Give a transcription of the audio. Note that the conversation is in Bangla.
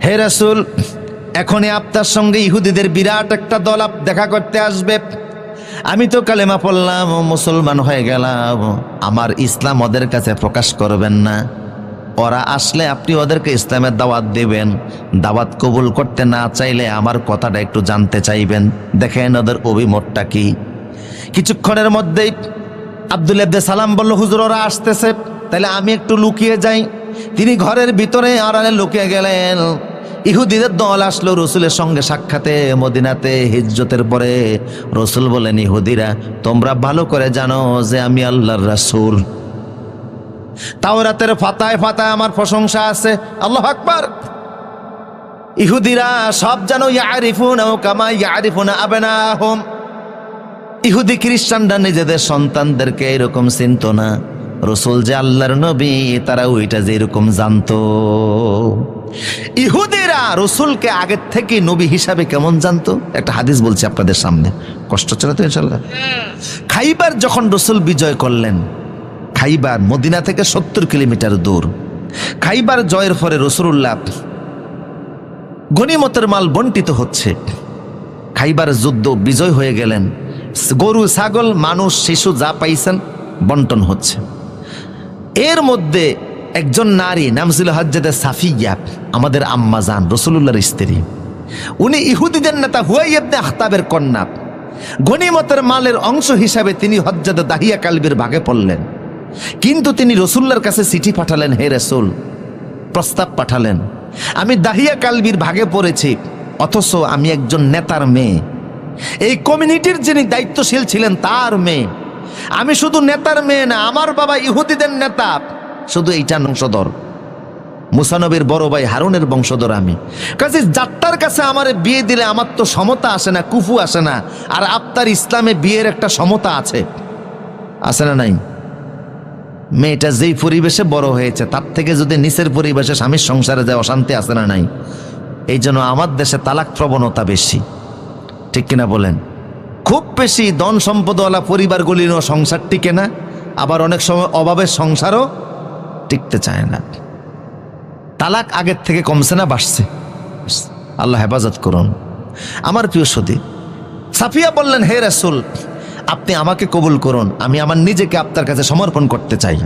হে রাসূল, এখনই আপনার সঙ্গে ইহুদিদের বিরাট একটা দল দেখা করতে আসবে। আমি তো কালেমা পড়লাম, মুসলমান হয়ে গেলাম, আমার ইসলাম ওদের কাছে প্রকাশ করবেন না। ওরা আসলে আপনি ওদেরকে ইসলামের দাওয়াত দেবেন। দাওয়াত কবুল করতে না চাইলে আমার কথাটা একটু জানতে চাইবেন। দেখেন ওদের অভিমতটা কি। কিছুক্ষণের মধ্যেই আব্দুল্লাহ ইবনে সালাম বলল, হুজুর ওরা আসতেছে, তাহলে আমি একটু লুকিয়ে যাই। তিনি ঘরের ভিতরে আড়ালে লুকিয়ে গেলেন। ইহুদিদের দল আসলো রসুলের সঙ্গে সাক্ষাতে মদিনাতে হিজরতের পরে। রসুল বলেন, ইহুদিরা তোমরা ভালো করে জানো যে আমি আল্লাহর রাসূল। তাওরাতের ফাতায় ফাতায় আমার প্রশংসা আছে। আল্লাহু আকবার। ইহুদিরা সব জানো, ইয়ারিফুনা কামা ইয়ারিফুনা আবনাহুম। ইহুদি খ্রিস্টানরা নিজেদের সন্তানদেরকে এরকম চিনত না। রসুল যে আল্লাহর নবী তারা ওইটা যে এরকম জানতো। ইহুদিরা রসুলকে আগের থেকে নবী হিসাবে কেমন জানতো, একটা হাদিস বলছি আপনাদের সামনে, কষ্ট চলে তো ইনশাল্লাহ। খাইবার যখন রসুল বিজয় করলেন, খাইবার মদিনা থেকে 70 কিলোমিটার দূর। খাইবার জয়ের পরে রাসূলুল্লাহ গনিমতের মাল বন্টিত হচ্ছে। খাইবার যুদ্ধ বিজয় হয়ে গেলেন, গরু ছাগল মানুষ শিশু যা পাইছেন বন্টন হচ্ছে। এর মধ্যে একজন নারী নাম ছিল হযরত সাফিয়া, আমাদের আম্মা জান রাসূলুল্লাহর স্ত্রী। উনি ইহুদিদের নেতা হুয়াই ইবনে আখতাবের কন্যা। গনিমতের মালের অংশ হিসাবে তিনি হযরত দাহিয়া কালবির ভাগে পড়লেন। কিন্তু তিনি রাসূলুল্লাহর কাছে চিঠি পাঠালেন, হে রাসূল, প্রস্তাব পাঠালেন, আমি দাহিয়া কালবির ভাগে পড়েছি, অথচ আমি একজন নেতার মেয়ে, এই কমিউনিটির যিনি দায়িত্বশীল ছিলেন তার মেয়ে। আমি শুধু নেতার মেয়ে না, আমার বাবা ইহুদিদের নেতা, শুধু এইটার বংশধর, মুসা নবীর বড় ভাই হারুনের বংশধর আমি। কাজে যাত্রার কাছে আমার বিয়ে দিলে আমার তো সমতা আসে না, কুফু আসে না। আর আপনার ইসলামে বিয়ের একটা সমতা আছে, আছে না নাই? মেয়েটা যেই পরিবেশে বড় হয়েছে তার থেকে যদি নিচের পরিবেশে স্বামীর সংসারে যায় অশান্তি আছে না নাই? এই জন্য আমার দেশে তালাক প্রবণতা বেশি, ঠিক কিনা বলেন? খুব বেশি ধন সম্পদওয়ালা পরিবারগুলিরও সংসার টিকে না, আবার অনেক সময় অভাবের সংসারও টিকতে চায় না। তালাক আগের থেকে কমছে না বাড়ছে? আল্লাহ হেফাজত করুন। আমার প্রিয় সতী সাফিয়া বললেন, হে রাসূল, আপনি আমাকে কবুল করুন, আমি আমার নিজেকে আপনার কাছে সমর্পণ করতে চাই।